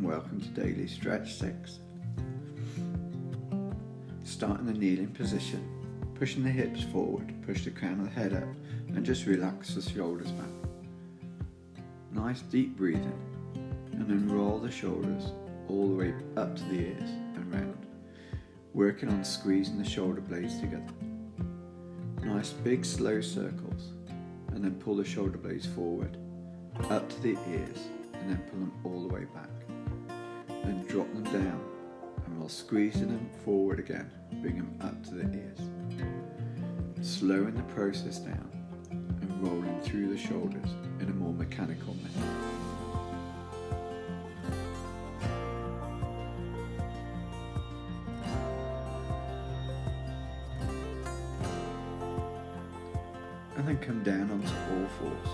welcome to Daily Stretch 6. Start in the kneeling position, pushing the hips forward, push the crown of the head up and just relax the shoulders back. Nice deep breathing and then roll the shoulders all the way up to the ears and round, working on squeezing the shoulder blades together. Nice big slow circles and then pull the shoulder blades forward, up to the ears and then pull them all the way back. Then drop them down and while squeezing them forward again, bring them up to the ears. Slowing the process down and rolling through the shoulders in a more mechanical method. And then come down onto all fours.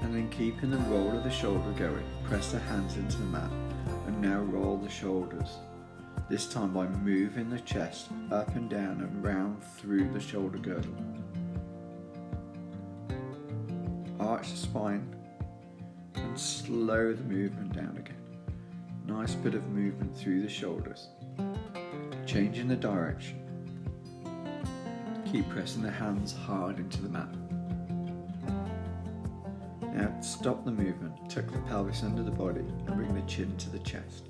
And then keeping the roll of the shoulder going, press the hands into the mat and now roll the shoulders, this time by moving the chest up and down and round through the shoulder girdle. Arch the spine and slow the movement down again. Nice bit of movement through the shoulders. Changing the direction. Keep pressing the hands hard into the mat. Now stop the movement, tuck the pelvis under the body and bring the chin to the chest.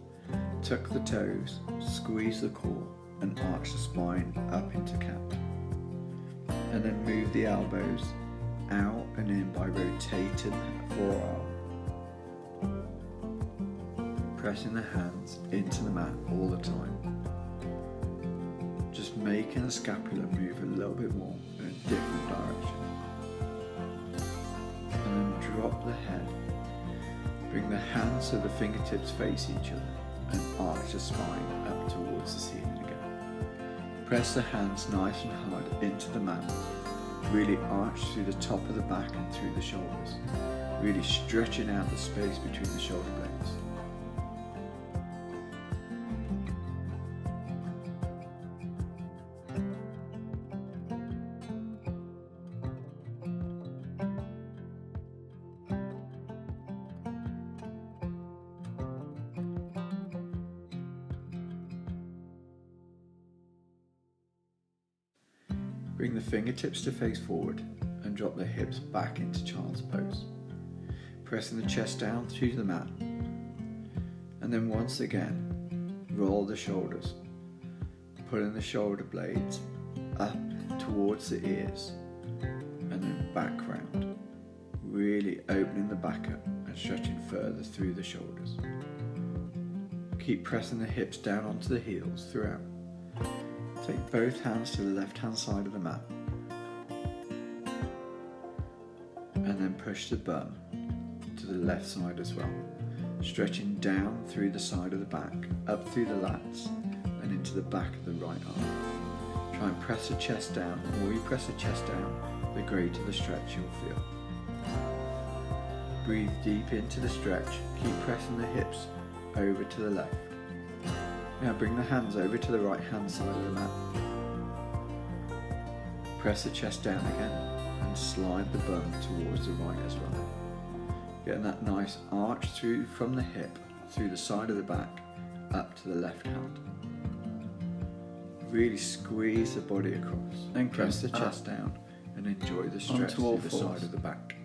Tuck the toes, squeeze the core and arch the spine up into cat. And then move the elbows out and in by rotating the forearm. Pressing the hands into the mat all the time. Just making the scapula move a little bit more in a different direction. And then drop the head. Bring the hands so the fingertips face each other and arch the spine up towards the ceiling again. Press the hands nice and hard into the mat. Really arch through the top of the back and through the shoulders. Really stretching out the space between the shoulder blades. Bring the fingertips to face forward and drop the hips back into child's pose. Pressing the chest down through the mat. And then once again, roll the shoulders, pulling the shoulder blades up towards the ears and then back round. Really opening the back up and stretching further through the shoulders. Keep pressing the hips down onto the heels throughout. Take both hands to the left hand side of the mat and then push the bum to the left side as well, stretching down through the side of the back, up through the lats and into the back of the right arm. Try and press the chest down. The more you press the chest down, the greater the stretch you'll feel. Breathe deep into the stretch, keep pressing the hips over to the left. Now bring the hands over to the right hand side of the mat. Press the chest down again and slide the bum towards the right as well. Getting that nice arch through from the hip, through the side of the back, up to the left hand. Really squeeze the body across. Then press the chest down and enjoy the stretch through the side of the back.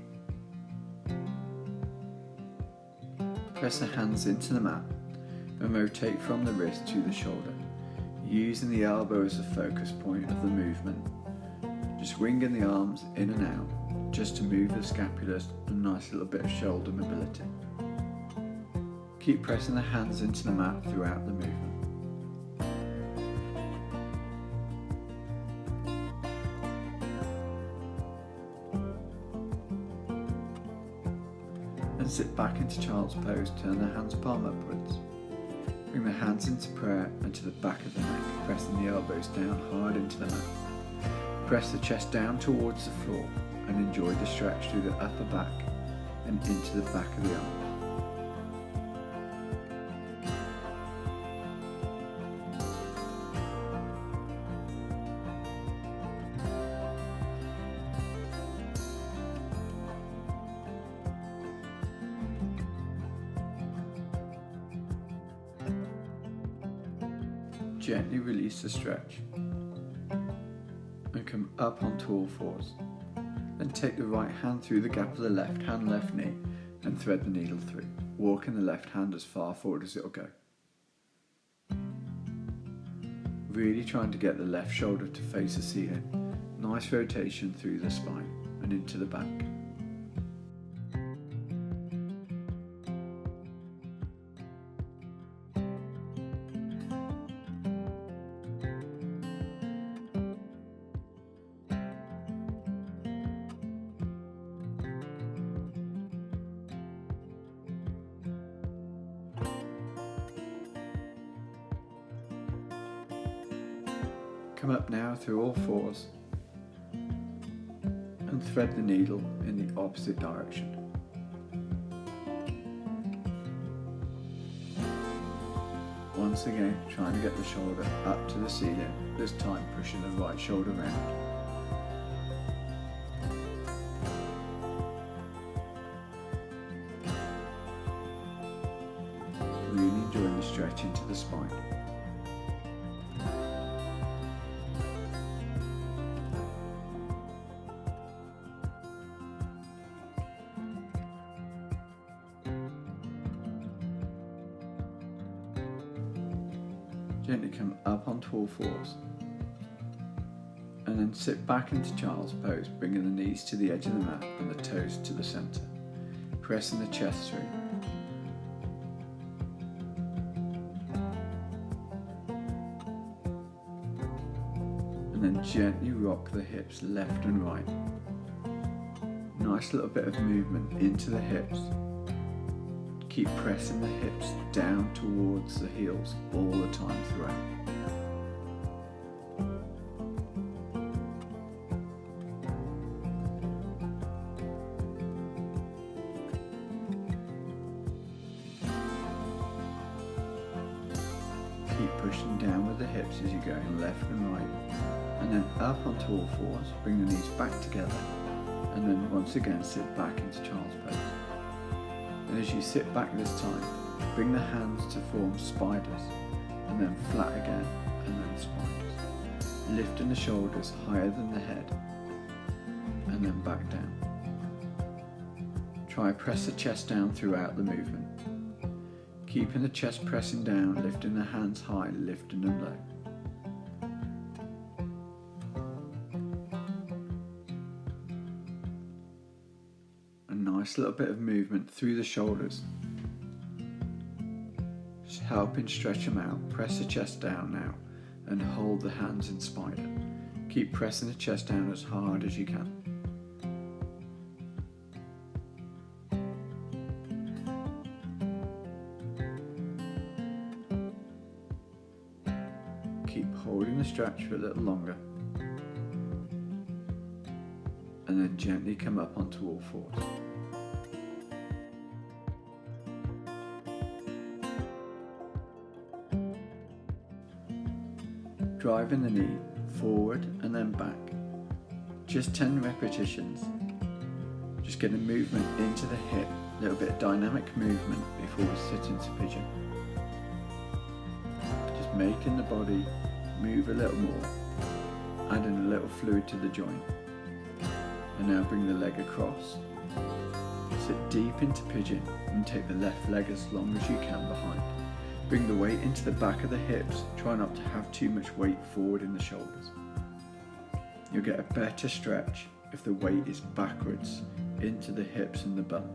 Press the hands into the mat and rotate from the wrist to the shoulder, using the elbow as the focus point of the movement. Just winging the arms in and out, just to move the scapulas and a nice little bit of shoulder mobility. Keep pressing the hands into the mat throughout the movement. And sit back into child's pose, turn the hands palm upwards. Bring the hands into prayer and to the back of the neck, pressing the elbows down hard into the mat. Press the chest down towards the floor and enjoy the stretch through the upper back and into the back of the arm. gently release the stretch and come up onto all fours. Then take the right hand through the gap of the left hand, left knee, and thread the needle through, walking the left hand as far forward as it'll go. Really trying to get the left shoulder to face the ceiling. Nice rotation through the spine and into the back. Come up now through all fours and thread the needle in the opposite direction. Once again, trying to get the shoulder up to the ceiling, this time pushing the right shoulder round. Really enjoying the stretch into the spine. Gently come up onto all fours and then sit back into child's pose, bringing the knees to the edge of the mat and the toes to the centre, pressing the chest through. And then gently rock the hips left and right. Nice little bit of movement into the hips. Keep pressing the hips down towards the heels all the time throughout. Keep pushing down with the hips as you're going left and right, and then up onto all fours, bring the knees back together, and then once again sit back into child's pose. And as you sit back this time, bring the hands to form spiders, and then flat again, and then spiders. Lifting the shoulders higher than the head, and then back down. Try press the chest down throughout the movement. Keeping the chest pressing down, lifting the hands high, lifting them low. Nice little bit of movement through the shoulders, just helping stretch them out. Press the chest down now and hold the hands in spider. Keep pressing the chest down as hard as you can. Keep holding the stretch for a little longer, and then gently come up onto all fours. Driving the knee forward and then back. Just 10 repetitions. Just getting movement into the hip, a little bit of dynamic movement before we sit into pigeon. Just making the body move a little more, adding a little fluid to the joint. And now bring the leg across. Sit deep into pigeon and take the left leg as long as you can behind. Bring the weight into the back of the hips. Try not to have too much weight forward in the shoulders. You'll get a better stretch if the weight is backwards into the hips and the bum.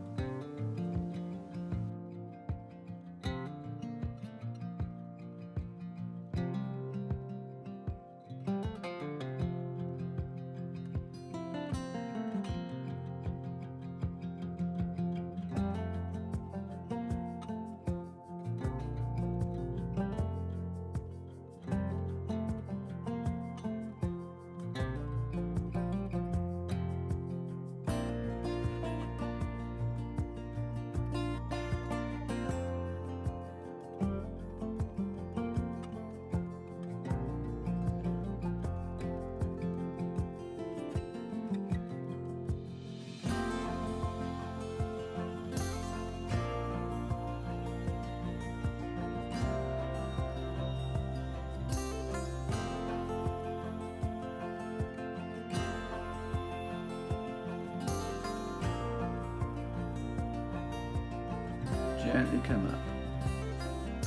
Gently come up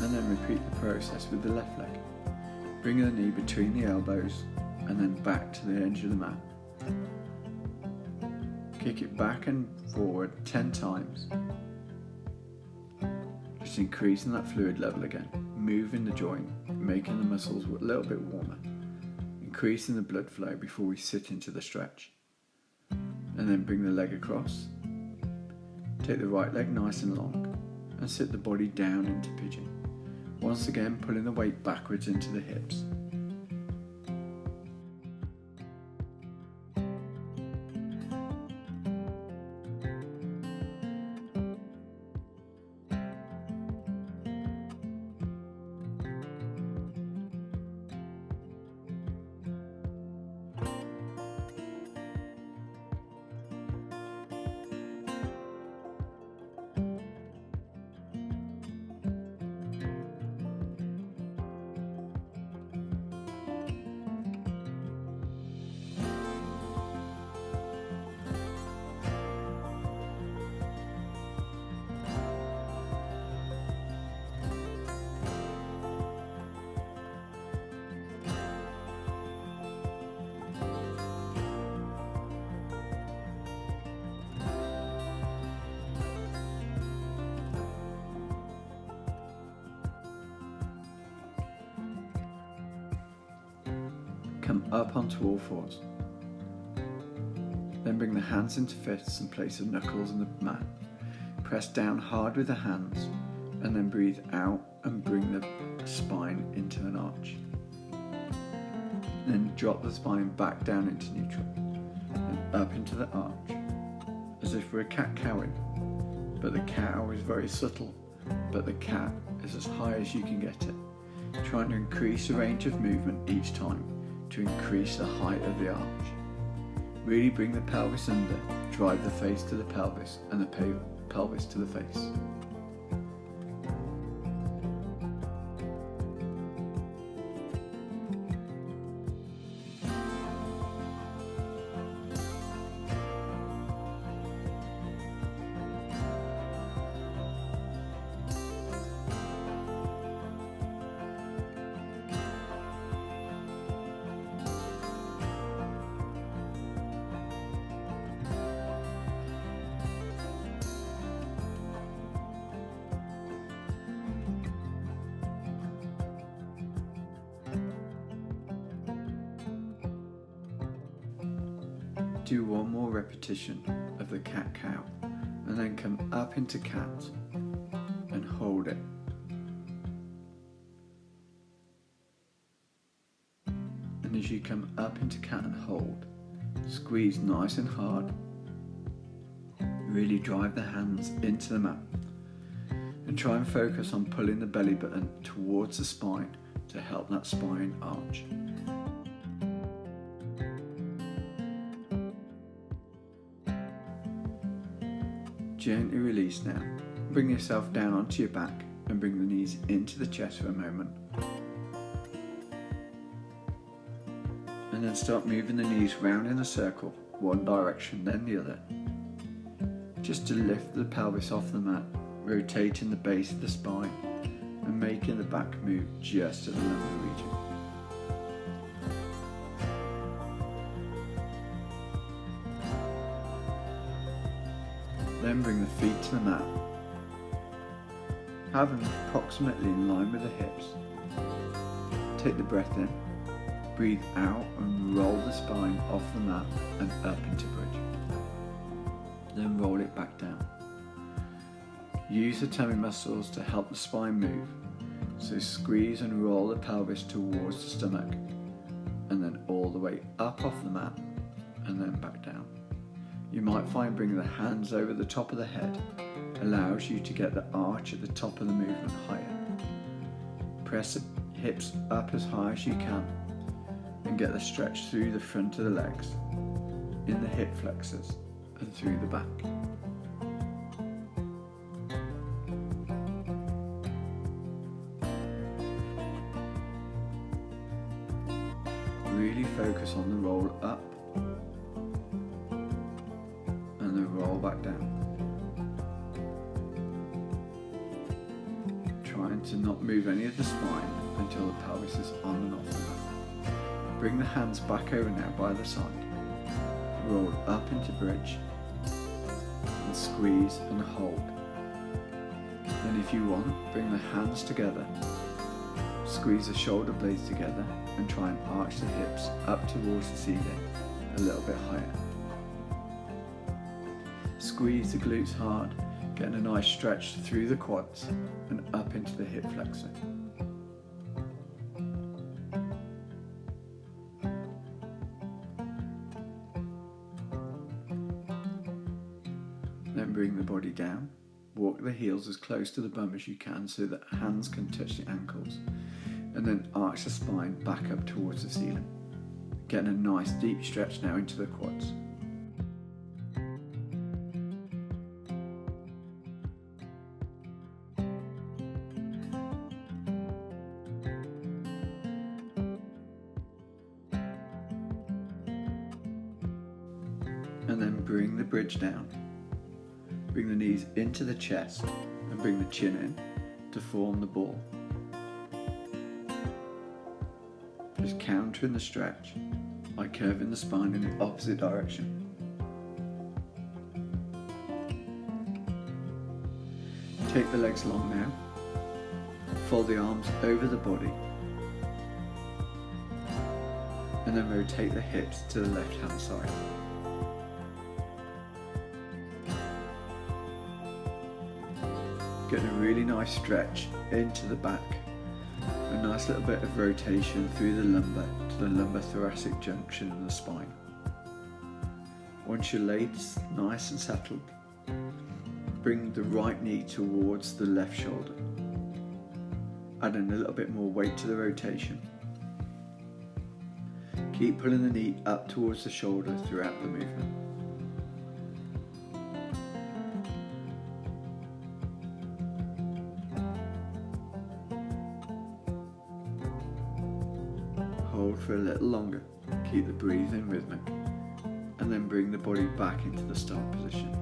and then repeat the process with the left leg. Bring the knee between the elbows and then back to the edge of the mat. Kick it back and forward 10 times. Just increasing that fluid level again, moving the joint, making the muscles a little bit warmer, increasing the blood flow before we sit into the stretch. And then bring the leg across. Take the right leg nice and long and sit the body down into pigeon. Once again, pulling the weight backwards into the hips. Come up onto all fours. Then bring the hands into fists and place the knuckles on the mat. Press down hard with the hands and then breathe out and bring the spine into an arch. Then drop the spine back down into neutral and up into the arch, as if we're cat-cowing. But the cow is very subtle, but the cat is as high as you can get it, trying to increase the range of movement each time to increase the height of the arch. Really bring the pelvis under, drive the face to the pelvis and the pelvis to the face. Do one more repetition of the cat-cow and then come up into cat and hold it. And as you come up into cat and hold, squeeze nice and hard. Really drive the hands into the mat and try and focus on pulling the belly button towards the spine to help that spine arch. Gently release now. Bring yourself down onto your back and bring the knees into the chest for a moment. And then start moving the knees round in a circle, one direction then the other. Just to lift the pelvis off the mat, rotating the base of the spine and making the back move just at the lumbar region. Then bring the feet to the mat. Have them approximately in line with the hips. Take the breath in, breathe out and roll the spine off the mat and up into bridge. Then roll it back down. Use the tummy muscles to help the spine move, so squeeze and roll the pelvis towards the stomach and then all the way up off the mat and then back down. You might find bringing the hands over the top of the head allows you to get the arch at the top of the movement higher. Press the hips up as high as you can and get the stretch through the front of the legs, in the hip flexors and through the back. Really focus on the roll up and then roll back down. trying to not move any of the spine until the pelvis is on and off the mat. Bring the hands back over now by the side. Roll up into bridge and squeeze and hold. Then if you want, bring the hands together, squeeze the shoulder blades together and try and arch the hips up towards the ceiling a little bit higher. Squeeze the glutes hard, getting a nice stretch through the quads and up into the hip flexor. Then bring the body down, walk the heels as close to the bum as you can so that hands can touch the ankles, and then arch the spine back up towards the ceiling. Getting a nice deep stretch now into the quads. And then bring the bridge down. Bring the knees into the chest and bring the chin in to form the ball. Just countering the stretch by curving the spine in the opposite direction. Take the legs long now. Fold the arms over the body. And then rotate the hips to the left hand side. Getting a really nice stretch into the back. A nice little bit of rotation through the lumbar to the lumbar-thoracic junction in the spine. Once your legs nice and settled, bring the right knee towards the left shoulder. Adding a little bit more weight to the rotation. Keep pulling the knee up towards the shoulder throughout the movement. Hold for a little longer, keep the breathing rhythmic, and then bring the body back into the start position,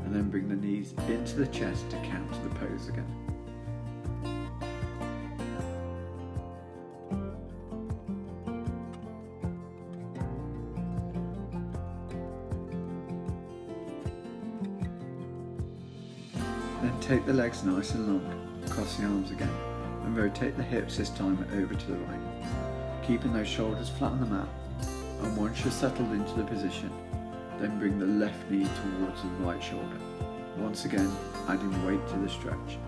and then bring the knees into the chest to counter the pose again. Then take the legs nice and long, cross the arms again, and rotate the hips this time over to the right. Keeping those shoulders flat on the mat, and once you're settled into the position, then bring the left knee towards the right shoulder, once again adding weight to the stretch.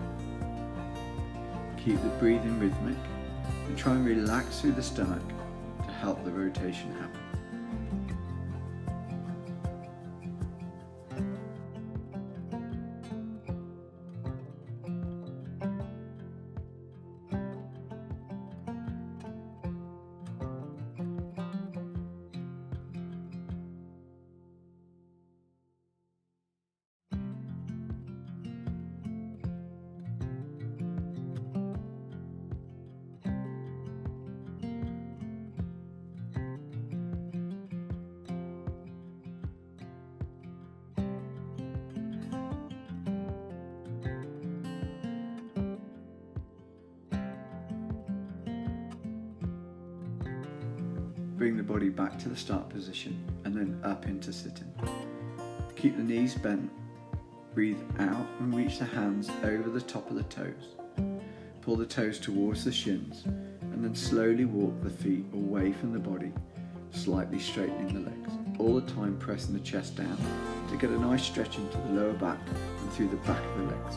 Keep the breathing rhythmic and try and relax through the stomach to help the rotation happen. Bring the body back to the start position and then up into sitting. Keep the knees bent, breathe out and reach the hands over the top of the toes. Pull the toes towards the shins and then slowly walk the feet away from the body, slightly straightening the legs, all the time pressing the chest down to get a nice stretch into the lower back and through the back of the legs.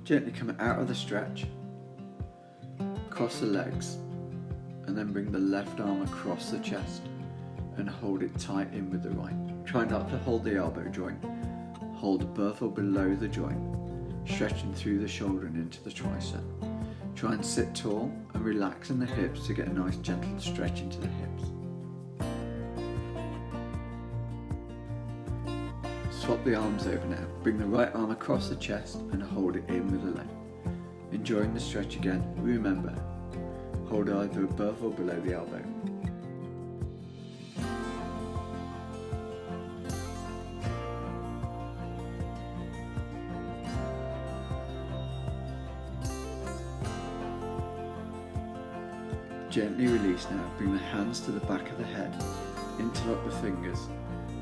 Gently come out of the stretch, cross the legs, and then bring the left arm across the chest and hold it tight in with the right. Try not to hold the elbow joint. Hold above or below the joint, stretching through the shoulder and into the tricep. Try and sit tall and relax in the hips to get a nice gentle stretch into the hips. Swap the arms over now. Bring the right arm across the chest and hold it in with the left. Enjoying the stretch again, remember, hold either above or below the elbow. Gently release now. Bring the hands to the back of the head, interlock the fingers,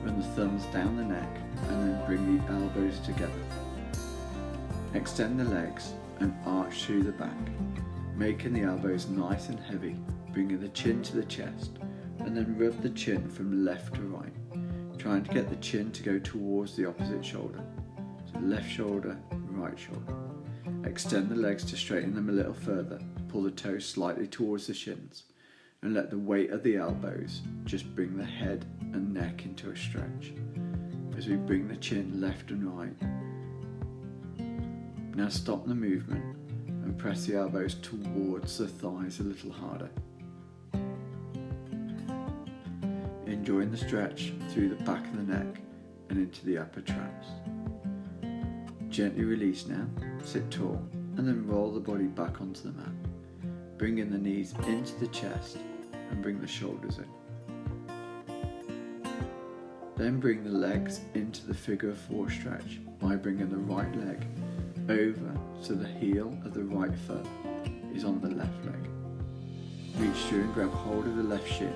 run the thumbs down the neck, and then bring the elbows together. Extend the legs and arch through the back, making the elbows nice and heavy, bringing the chin to the chest, and then rub the chin from left to right, trying to get the chin to go towards the opposite shoulder. So left shoulder, right shoulder. Extend the legs to straighten them a little further, pull the toes slightly towards the shins, and let the weight of the elbows just bring the head and neck into a stretch as we bring the chin left and right. Now stop the movement and press the elbows towards the thighs a little harder. Enjoying the stretch through the back of the neck and into the upper traps. Gently release now, sit tall, and then roll the body back onto the mat. Bringing the knees into the chest and bring the shoulders in. Then bring the legs into the figure of four stretch by bringing the right leg over so the heel of the right foot is on the left leg. Reach through and grab hold of the left shin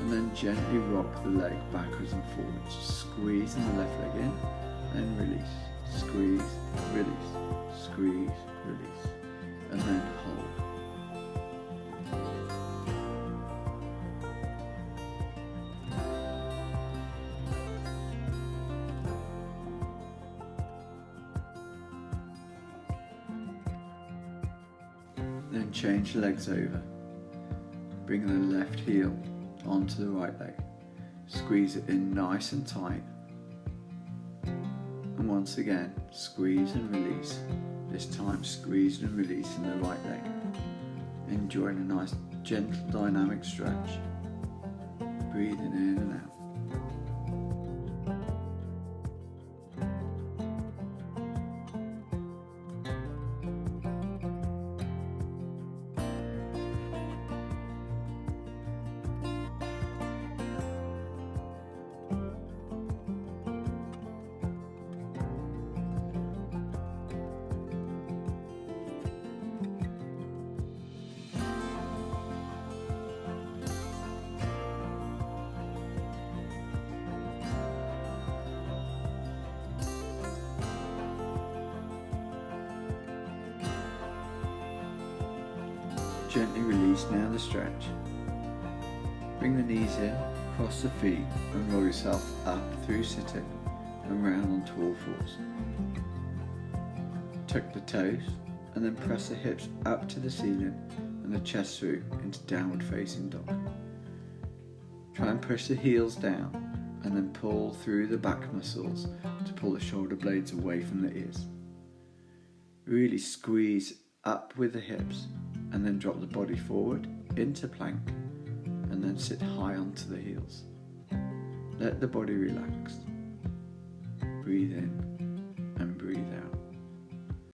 and then gently rock the leg backwards and forwards, squeezing the left leg in, then release, squeeze, release, squeeze, release, and then hold. Then change the legs over. Bring the left heel onto the right leg. Squeeze it in nice and tight. And once again, squeeze and release. This time squeeze and release in the right leg. Enjoying a nice gentle dynamic stretch. Breathing in and out. Gently release now the stretch. Bring the knees in, cross the feet and roll yourself up through sitting and round onto all fours. Tuck the toes and then press the hips up to the ceiling and the chest through into downward facing dog. Try and push the heels down and then pull through the back muscles to pull the shoulder blades away from the ears. Really squeeze up with the hips and then drop the body forward into plank and then sit high onto the heels. Let the body relax. Breathe in and breathe out.